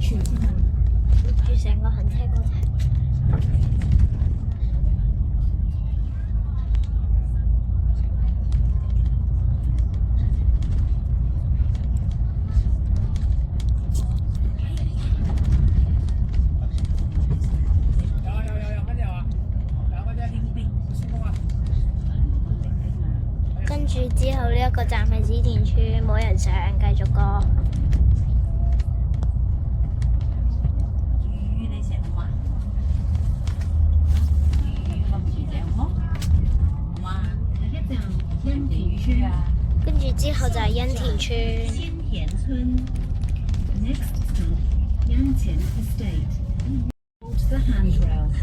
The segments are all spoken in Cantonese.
住成個行車過程。跟住之後呢一個站係紫田村，冇人上，繼續過。跟住之後就係欣田村。欣田村 Next stop 欣田 Estate Hold the handrail 係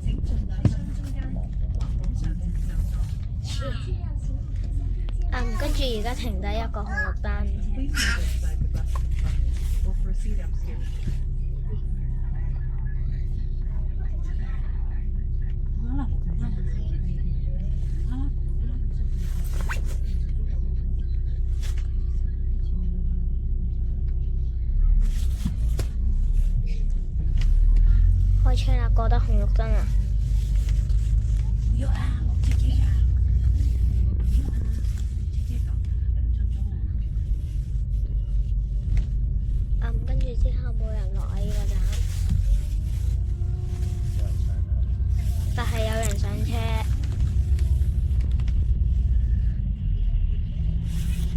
請盡量將中間或往上嘅右座跟住而家停低一個紅綠燈。We'll proceed upstairs開車啦，過得紅綠燈啊！跟住之後冇人落啊！呢個站，但係有人上車。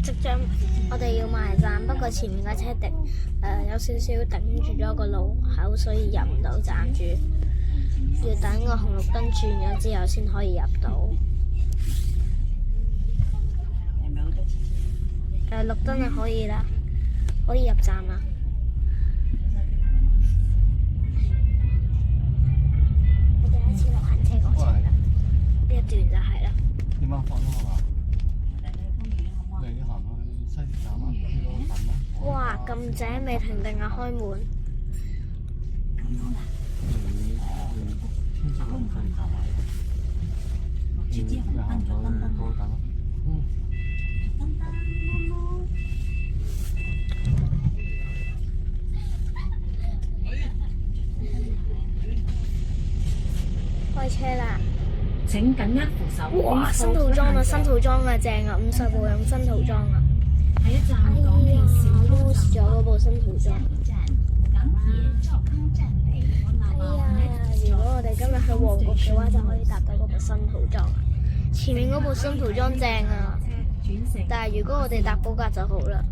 即將我哋要埋站，不過前面架車有少少頂住咗個路口，所以入唔到站住，要等個紅綠燈轉咗之後先可以入到。綠燈就可以啦，可以入站啦。我第一次落行車過程啦，呢一段就係啦。點樣放咗啊？你行去西鐵站啊？去到等啦。哇！咁正，未停定啊，開門。開車啦！請緊握扶手。哇！新套裝啊，新套裝啊，正啊！50部用新套裝啊！下一站港鐵小lose咗嗰部新套裝。港鐵兆康站北。如果我哋今日去旺角嘅話，就可以搭到嗰部新套裝。前面嗰部新套裝正啊，但係如果我哋搭嗰架就好啦。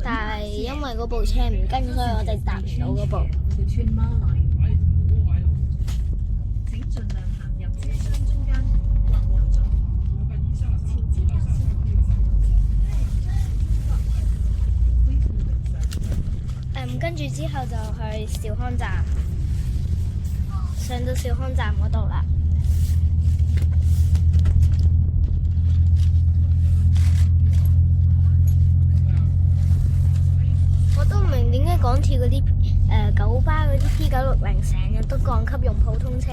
但係因為嗰部車唔跟，所以我哋搭唔到嗰部。請盡量行入車廂中間或往左。跟住之後就去兆康站，上到兆康站嗰度啦。我都唔明點解港鐵嗰啲九巴嗰啲 P960成日都降級用普通車，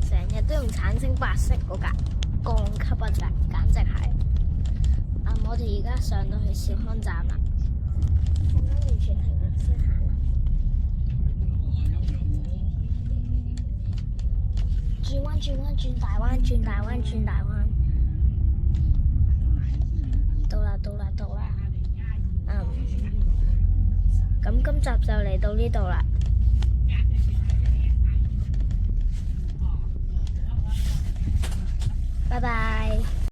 成日都用橙色白色嗰架降級啊！簡直係。我哋而家上到去兆康站啦，完全停定先行啦。轉彎轉彎轉大彎轉大彎轉大彎，到啦到啦到啦！咁今集就嚟到呢度啦，拜拜。